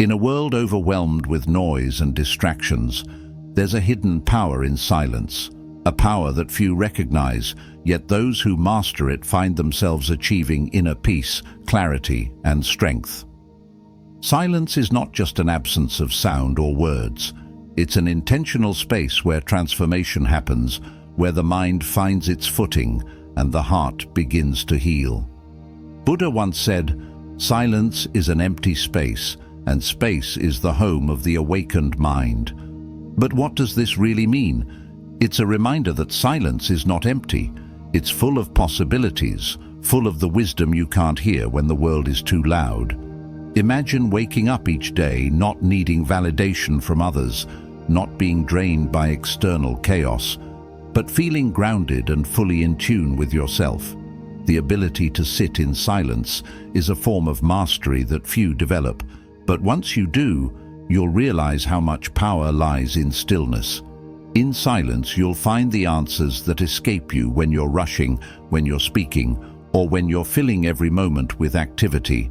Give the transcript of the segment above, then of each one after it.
In a world overwhelmed with noise and distractions, there's a hidden power in silence, a power that few recognize, yet those who master it find themselves achieving inner peace, clarity, and strength. Silence is not just an absence of sound or words. It's an intentional space where transformation happens, where the mind finds its footing and the heart begins to heal. Buddha once said, "Silence is an empty space, and space is the home of the awakened mind." But what does this really mean? It's a reminder that silence is not empty. It's full of possibilities, full of the wisdom you can't hear when the world is too loud. Imagine waking up each day not needing validation from others, not being drained by external chaos, but feeling grounded and fully in tune with yourself. The ability to sit in silence is a form of mastery that few develop, but once you do, you'll realize how much power lies in stillness. In silence, you'll find the answers that escape you when you're rushing, when you're speaking, or when you're filling every moment with activity.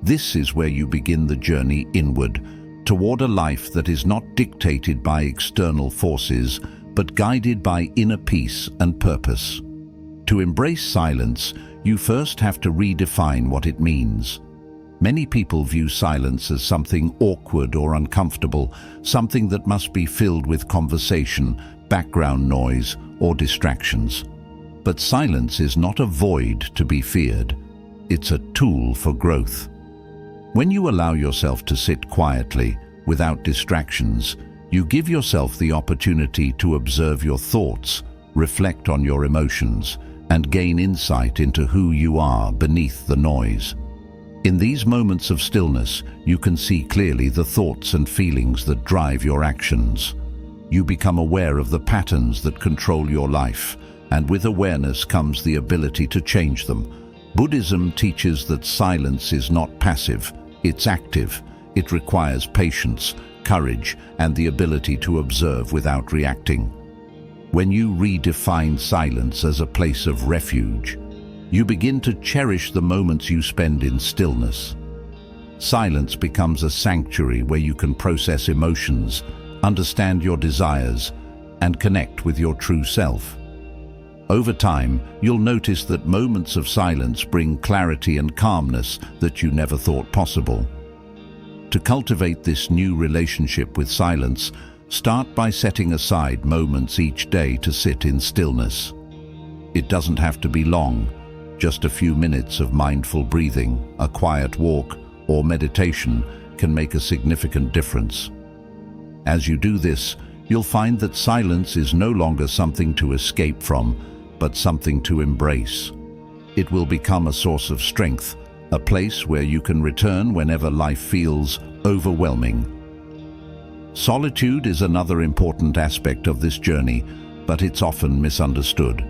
This is where you begin the journey inward, toward a life that is not dictated by external forces, but guided by inner peace and purpose. To embrace silence, you first have to redefine what it means. Many people view silence as something awkward or uncomfortable, something that must be filled with conversation, background noise, or distractions. But silence is not a void to be feared. It's a tool for growth. When you allow yourself to sit quietly, without distractions, you give yourself the opportunity to observe your thoughts, reflect on your emotions, and gain insight into who you are beneath the noise. In these moments of stillness, you can see clearly the thoughts and feelings that drive your actions. You become aware of the patterns that control your life, and with awareness comes the ability to change them. Buddhism teaches that silence is not passive, it's active. It requires patience, courage, and the ability to observe without reacting. When you redefine silence as a place of refuge, you begin to cherish the moments you spend in stillness. Silence becomes a sanctuary where you can process emotions, understand your desires, and connect with your true self. Over time, you'll notice that moments of silence bring clarity and calmness that you never thought possible. To cultivate this new relationship with silence, start by setting aside moments each day to sit in stillness. It doesn't have to be long. Just a few minutes of mindful breathing, a quiet walk, or meditation can make a significant difference. As you do this, you'll find that silence is no longer something to escape from, but something to embrace. It will become a source of strength, a place where you can return whenever life feels overwhelming. Solitude is another important aspect of this journey, but it's often misunderstood.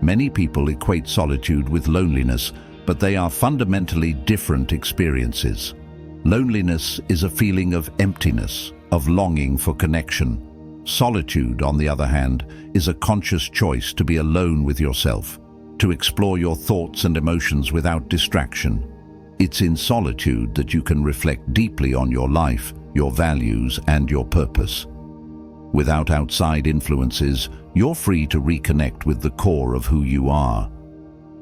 Many people equate solitude with loneliness, but they are fundamentally different experiences. Loneliness is a feeling of emptiness, of longing for connection. Solitude, on the other hand, is a conscious choice to be alone with yourself, to explore your thoughts and emotions without distraction. It's in solitude that you can reflect deeply on your life, your values, and your purpose. Without outside influences, you're free to reconnect with the core of who you are.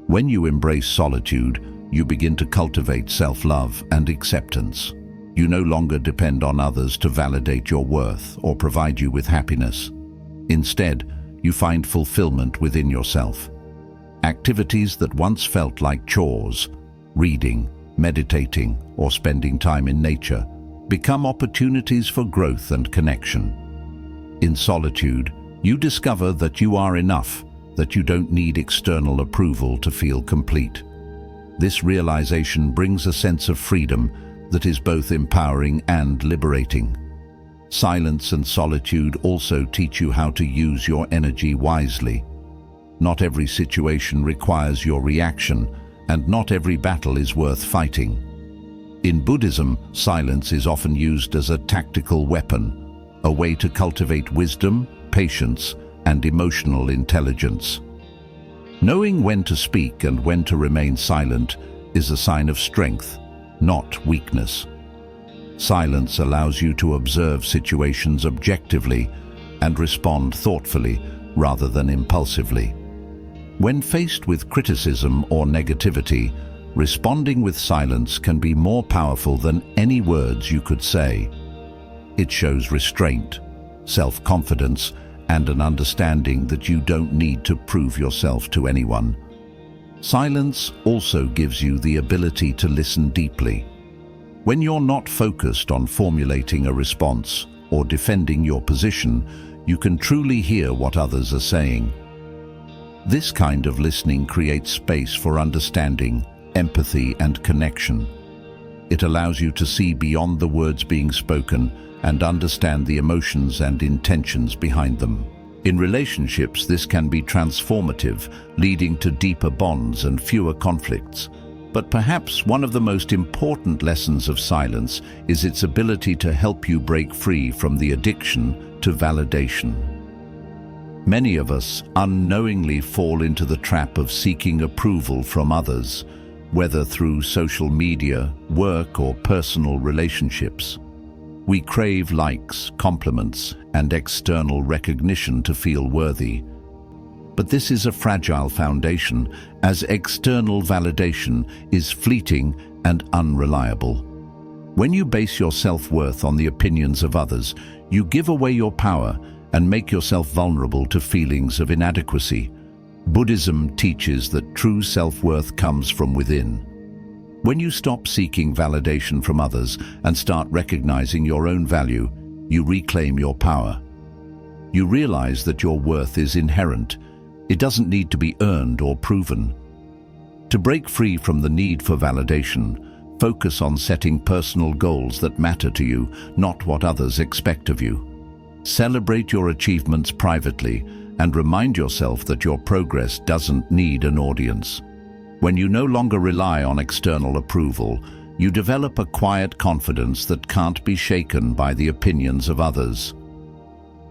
When you embrace solitude, you begin to cultivate self-love and acceptance. You no longer depend on others to validate your worth or provide you with happiness. Instead, you find fulfillment within yourself. Activities that once felt like chores, reading, meditating, or spending time in nature, become opportunities for growth and connection. In solitude, you discover that you are enough, that you don't need external approval to feel complete. This realization brings a sense of freedom that is both empowering and liberating. Silence and solitude also teach you how to use your energy wisely. Not every situation requires your reaction, and not every battle is worth fighting. In Buddhism, silence is often used as a tactical weapon, a way to cultivate wisdom, patience, and emotional intelligence. Knowing when to speak and when to remain silent is a sign of strength, not weakness. Silence allows you to observe situations objectively and respond thoughtfully rather than impulsively. When faced with criticism or negativity, responding with silence can be more powerful than any words you could say. It shows restraint, self-confidence, and an understanding that you don't need to prove yourself to anyone. Silence also gives you the ability to listen deeply. When you're not focused on formulating a response or defending your position, you can truly hear what others are saying. This kind of listening creates space for understanding, empathy, and connection. It allows you to see beyond the words being spoken and understand the emotions and intentions behind them. In relationships, this can be transformative, leading to deeper bonds and fewer conflicts. But perhaps one of the most important lessons of silence is its ability to help you break free from the addiction to validation. Many of us unknowingly fall into the trap of seeking approval from others, whether through social media, work, or personal relationships. We crave likes, compliments, and external recognition to feel worthy. But this is a fragile foundation, as external validation is fleeting and unreliable. When you base your self-worth on the opinions of others, you give away your power and make yourself vulnerable to feelings of inadequacy. Buddhism teaches that true self-worth comes from within. When you stop seeking validation from others and start recognizing your own value, you reclaim your power. You realize that your worth is inherent. It doesn't need to be earned or proven. To break free from the need for validation, focus on setting personal goals that matter to you, not what others expect of you. Celebrate your achievements privately and remind yourself that your progress doesn't need an audience. When you no longer rely on external approval, you develop a quiet confidence that can't be shaken by the opinions of others.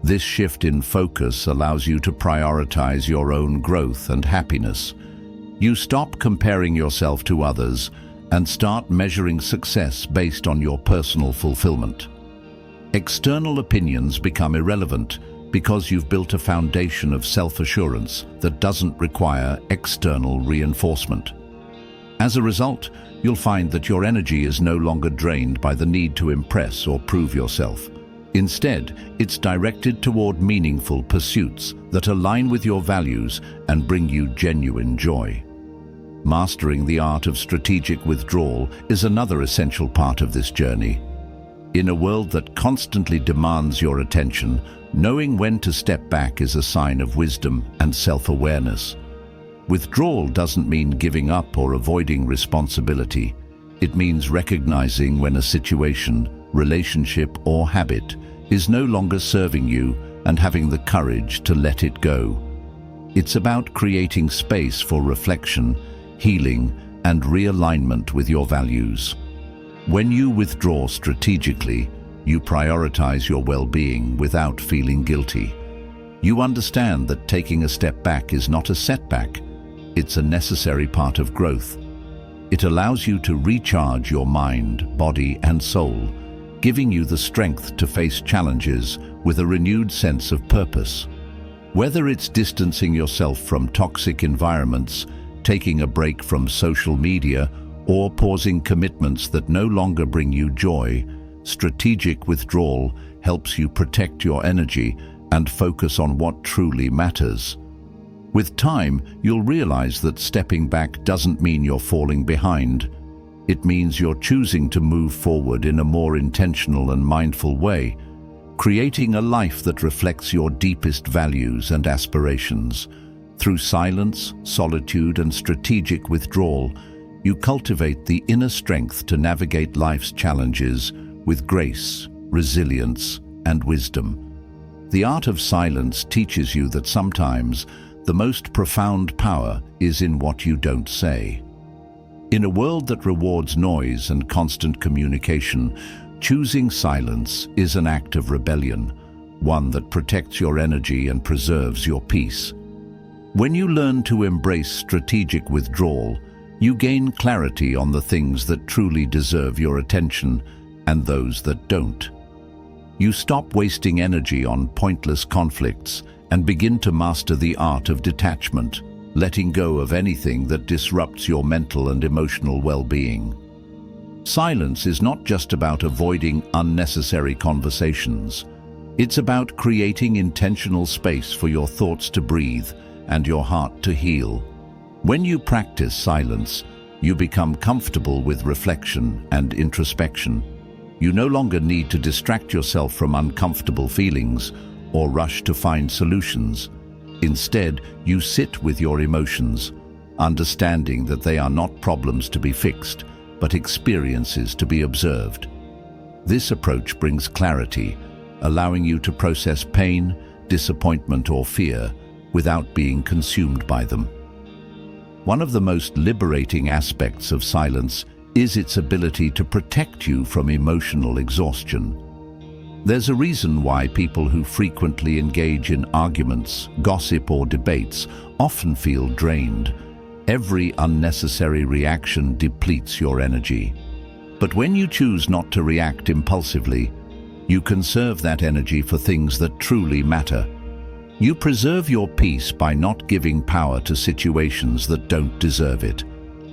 This shift in focus allows you to prioritize your own growth and happiness. You stop comparing yourself to others and start measuring success based on your personal fulfillment. External opinions become irrelevant because you've built a foundation of self-assurance that doesn't require external reinforcement. As a result, you'll find that your energy is no longer drained by the need to impress or prove yourself. Instead, it's directed toward meaningful pursuits that align with your values and bring you genuine joy. Mastering the art of strategic withdrawal is another essential part of this journey. In a world that constantly demands your attention, knowing when to step back is a sign of wisdom and self-awareness. Withdrawal doesn't mean giving up or avoiding responsibility. It means recognizing when a situation, relationship, or habit is no longer serving you and having the courage to let it go. It's about creating space for reflection, healing, and realignment with your values. When you withdraw strategically, you prioritize your well-being without feeling guilty. You understand that taking a step back is not a setback. It's a necessary part of growth. It allows you to recharge your mind, body, and soul, giving you the strength to face challenges with a renewed sense of purpose. Whether it's distancing yourself from toxic environments, taking a break from social media, or pausing commitments that no longer bring you joy, strategic withdrawal helps you protect your energy and focus on what truly matters. With time, you'll realize that stepping back doesn't mean you're falling behind. It means you're choosing to move forward in a more intentional and mindful way, creating a life that reflects your deepest values and aspirations. Through silence, solitude, and strategic withdrawal, you cultivate the inner strength to navigate life's challenges with grace, resilience, and wisdom. The art of silence teaches you that sometimes the most profound power is in what you don't say. In a world that rewards noise and constant communication, choosing silence is an act of rebellion, one that protects your energy and preserves your peace. When you learn to embrace strategic withdrawal, you gain clarity on the things that truly deserve your attention and those that don't. You stop wasting energy on pointless conflicts and begin to master the art of detachment, letting go of anything that disrupts your mental and emotional well-being. Silence is not just about avoiding unnecessary conversations. It's about creating intentional space for your thoughts to breathe and your heart to heal. When you practice silence, you become comfortable with reflection and introspection. You no longer need to distract yourself from uncomfortable feelings or rush to find solutions. Instead, you sit with your emotions, understanding that they are not problems to be fixed, but experiences to be observed. This approach brings clarity, allowing you to process pain, disappointment, or fear without being consumed by them. One of the most liberating aspects of silence is its ability to protect you from emotional exhaustion. There's a reason why people who frequently engage in arguments, gossip, or debates often feel drained. Every unnecessary reaction depletes your energy. But when you choose not to react impulsively, you conserve that energy for things that truly matter. You preserve your peace by not giving power to situations that don't deserve it.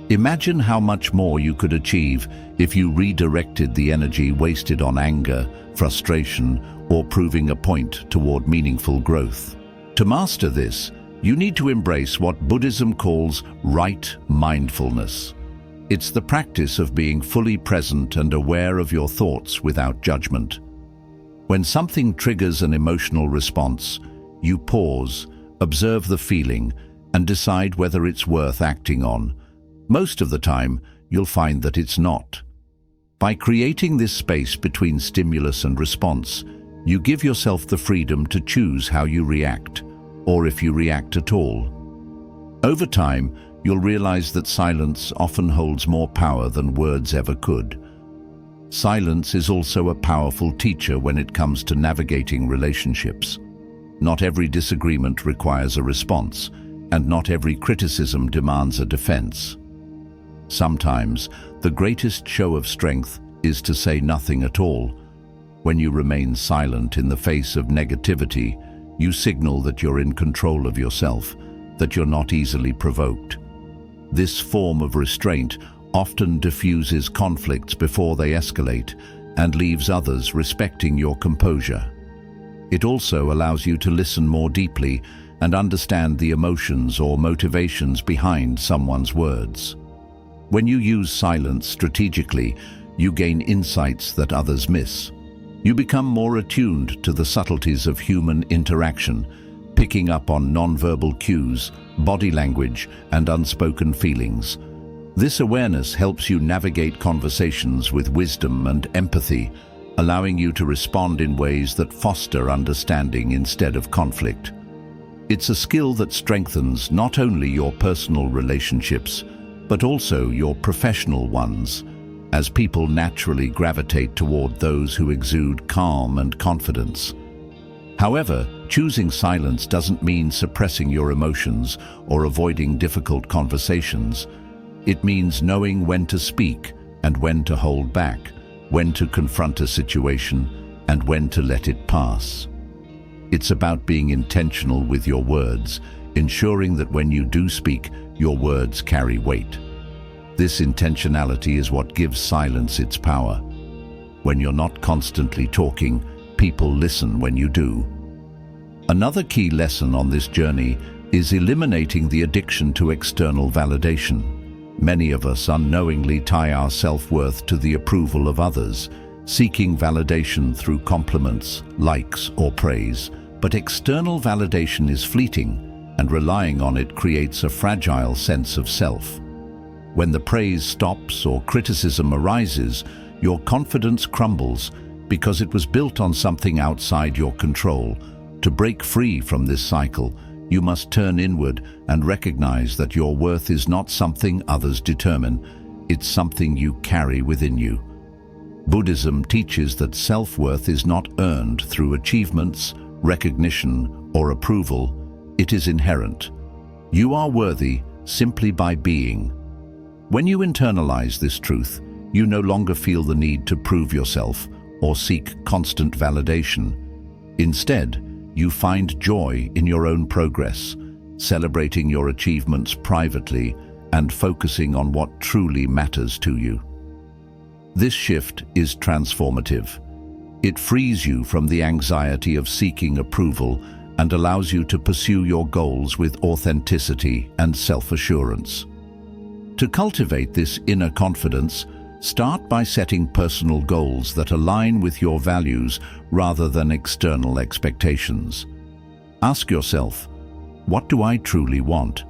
Imagine how much more you could achieve if you redirected the energy wasted on anger, frustration, or proving a point toward meaningful growth. To master this, you need to embrace what Buddhism calls right mindfulness. It's the practice of being fully present and aware of your thoughts without judgment. When something triggers an emotional response, you pause, observe the feeling, and decide whether it's worth acting on. Most of the time, you'll find that it's not. By creating this space between stimulus and response, you give yourself the freedom to choose how you react, or if you react at all. Over time, you'll realize that silence often holds more power than words ever could. Silence is also a powerful teacher when it comes to navigating relationships. Not every disagreement requires a response, and not every criticism demands a defense. Sometimes, the greatest show of strength is to say nothing at all. When you remain silent in the face of negativity, you signal that you're in control of yourself, that you're not easily provoked. This form of restraint often diffuses conflicts before they escalate and leaves others respecting your composure. It also allows you to listen more deeply and understand the emotions or motivations behind someone's words. When you use silence strategically, you gain insights that others miss. You become more attuned to the subtleties of human interaction, picking up on nonverbal cues, body language, and unspoken feelings. This awareness helps you navigate conversations with wisdom and empathy, allowing you to respond in ways that foster understanding instead of conflict. It's a skill that strengthens not only your personal relationships, but also your professional ones, as people naturally gravitate toward those who exude calm and confidence. However, choosing silence doesn't mean suppressing your emotions or avoiding difficult conversations. It means knowing when to speak and when to hold back, when to confront a situation and when to let it pass. It's about being intentional with your words, ensuring that when you do speak, your words carry weight. This intentionality is what gives silence its power. When you're not constantly talking, people listen when you do. Another key lesson on this journey is eliminating the addiction to external validation. Many of us unknowingly tie our self-worth to the approval of others, seeking validation through compliments, likes, or praise. But external validation is fleeting, and relying on it creates a fragile sense of self. When the praise stops or criticism arises, your confidence crumbles because it was built on something outside your control. To break free from this cycle, you must turn inward and recognize that your worth is not something others determine, it's something you carry within you. Buddhism teaches that self-worth is not earned through achievements, recognition, or approval. It is inherent. You are worthy simply by being. When you internalize this truth, You no longer feel the need to prove yourself or seek constant validation. Instead, you find joy in your own progress, celebrating your achievements privately and focusing on what truly matters to you. This shift is transformative. It frees you from the anxiety of seeking approval and allows you to pursue your goals with authenticity and self-assurance. To cultivate this inner confidence, start by setting personal goals that align with your values rather than external expectations. Ask yourself, what do I truly want?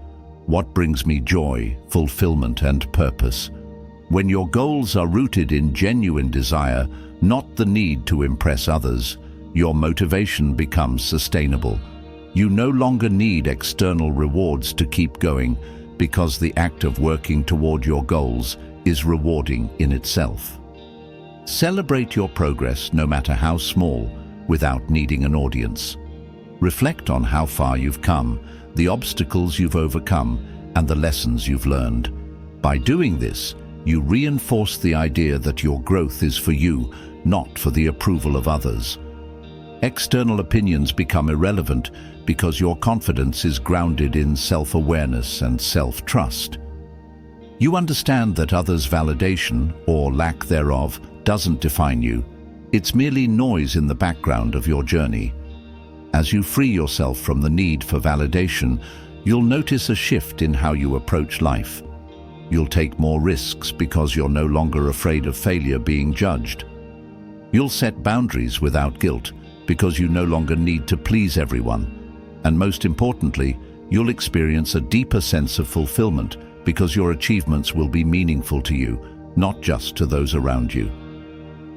What brings me joy, fulfillment, and purpose? When your goals are rooted in genuine desire, not the need to impress others, your motivation becomes sustainable. You no longer need external rewards to keep going because the act of working toward your goals is rewarding in itself. Celebrate your progress, no matter how small, without needing an audience. Reflect on how far you've come, the obstacles you've overcome, and the lessons you've learned. By doing this, you reinforce the idea that your growth is for you, not for the approval of others. External opinions become irrelevant because your confidence is grounded in self-awareness and self-trust. You understand that others' validation, or lack thereof, doesn't define you. It's merely noise in the background of your journey. As you free yourself from the need for validation, you'll notice a shift in how you approach life. You'll take more risks because you're no longer afraid of failure being judged. You'll set boundaries without guilt because you no longer need to please everyone. And most importantly, you'll experience a deeper sense of fulfillment because your achievements will be meaningful to you, not just to those around you.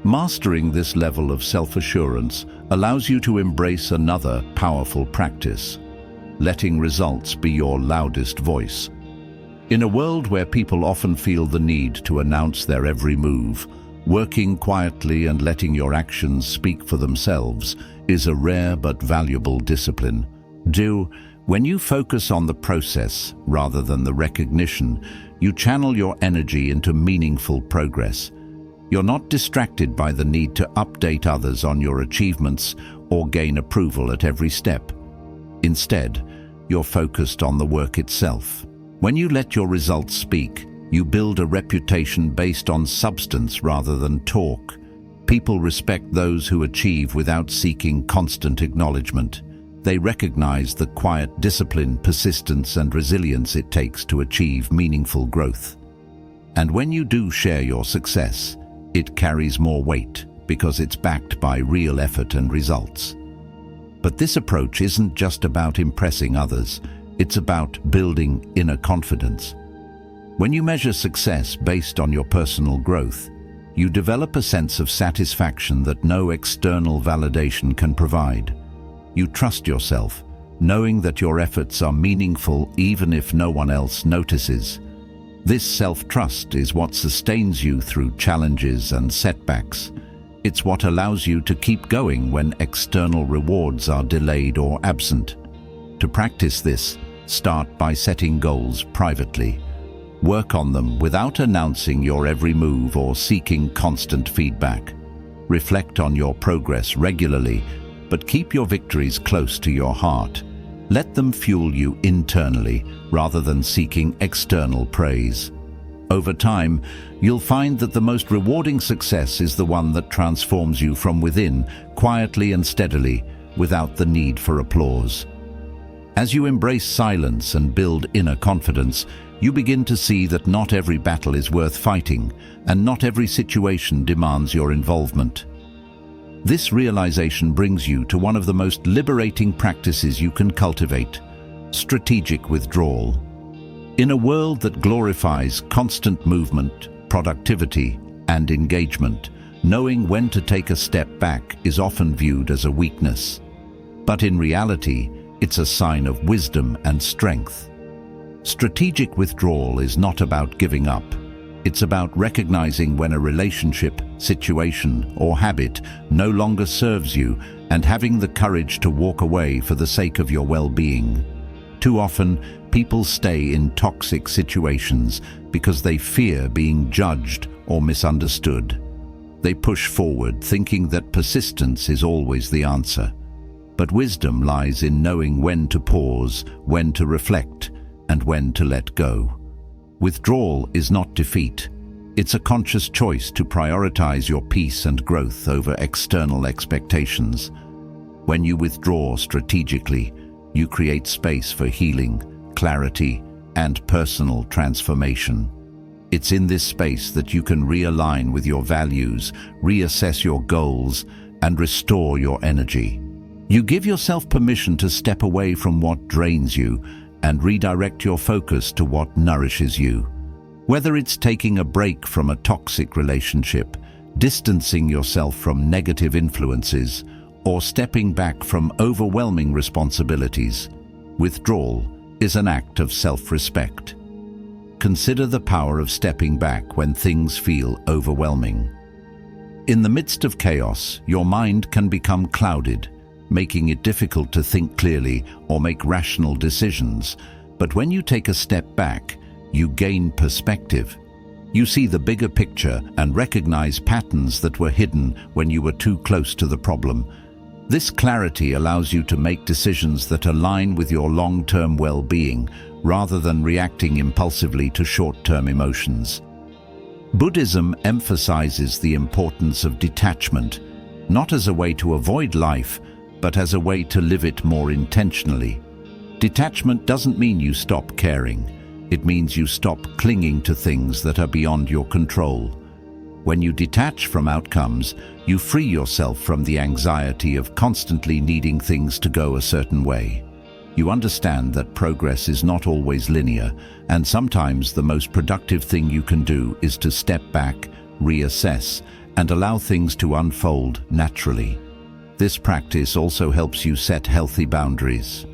Mastering this level of self-assurance allows you to embrace another powerful practice, letting results be your loudest voice. In a world where people often feel the need to announce their every move, working quietly and letting your actions speak for themselves is a rare but valuable discipline. When you focus on the process rather than the recognition, you channel your energy into meaningful progress. You're not distracted by the need to update others on your achievements or gain approval at every step. Instead, you're focused on the work itself. When you let your results speak, you build a reputation based on substance rather than talk. People respect those who achieve without seeking constant acknowledgement. They recognize the quiet discipline, persistence, and resilience it takes to achieve meaningful growth. And when you do share your success, it carries more weight because it's backed by real effort and results. But this approach isn't just about impressing others, it's about building inner confidence. When you measure success based on your personal growth, you develop a sense of satisfaction that no external validation can provide. You trust yourself, knowing that your efforts are meaningful even if no one else notices. This self-trust is what sustains you through challenges and setbacks. It's what allows you to keep going when external rewards are delayed or absent. To practice this, start by setting goals privately. Work on them without announcing your every move or seeking constant feedback. Reflect on your progress regularly, but keep your victories close to your heart. Let them fuel you internally rather than seeking external praise. Over time, you'll find that the most rewarding success is the one that transforms you from within, quietly and steadily, without the need for applause. As you embrace silence and build inner confidence, you begin to see that not every battle is worth fighting, and not every situation demands your involvement. This realization brings you to one of the most liberating practices you can cultivate: strategic withdrawal. In a world that glorifies constant movement, productivity, and engagement, knowing when to take a step back is often viewed as a weakness. But in reality, it's a sign of wisdom and strength. Strategic withdrawal is not about giving up. It's about recognizing when a relationship, situation, or habit no longer serves you and having the courage to walk away for the sake of your well-being. Too often, People stay in toxic situations because they fear being judged or misunderstood. They push forward, thinking that persistence is always the answer. But wisdom lies in knowing when to pause, when to reflect, and when to let go. Withdrawal is not defeat. It's a conscious choice to prioritize your peace and growth over external expectations. When you withdraw strategically, you create space for healing, clarity, and personal transformation. It's in this space that you can realign with your values, reassess your goals, and restore your energy. You give yourself permission to step away from what drains you and redirect your focus to what nourishes you. Whether it's taking a break from a toxic relationship, distancing yourself from negative influences, or stepping back from overwhelming responsibilities, withdrawal is an act of self-respect. Consider the power of stepping back when things feel overwhelming. In the midst of chaos, your mind can become clouded, making it difficult to think clearly or make rational decisions. But when you take a step back, you gain perspective. You see the bigger picture and recognize patterns that were hidden when you were too close to the problem. This clarity allows you to make decisions that align with your long-term well-being, rather than reacting impulsively to short-term emotions. Buddhism emphasizes the importance of detachment, not as a way to avoid life, but as a way to live it more intentionally. Detachment doesn't mean you stop caring. It means you stop clinging to things that are beyond your control. When you detach from outcomes, you free yourself from the anxiety of constantly needing things to go a certain way. You understand that progress is not always linear, and sometimes the most productive thing you can do is to step back, reassess, and allow things to unfold naturally. This practice also helps you set healthy boundaries.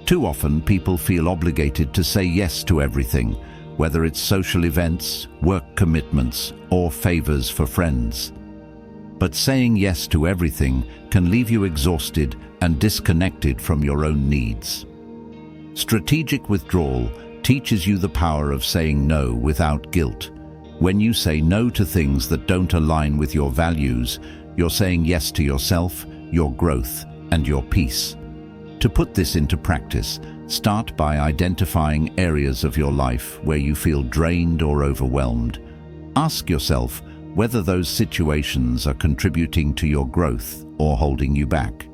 Too often, people feel obligated to say yes to everything, whether it's social events, work commitments, or favors for friends. But saying yes to everything can leave you exhausted and disconnected from your own needs. Strategic withdrawal teaches you the power of saying no without guilt. When you say no to things that don't align with your values, you're saying yes to yourself, your growth, and your peace. To put this into practice, start by identifying areas of your life where you feel drained or overwhelmed. Ask yourself whether those situations are contributing to your growth or holding you back.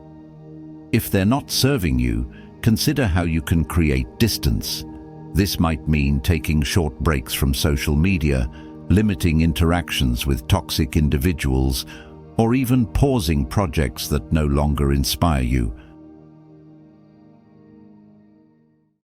If they're not serving you, consider how you can create distance. This might mean taking short breaks from social media, limiting interactions with toxic individuals, or even pausing projects that no longer inspire you.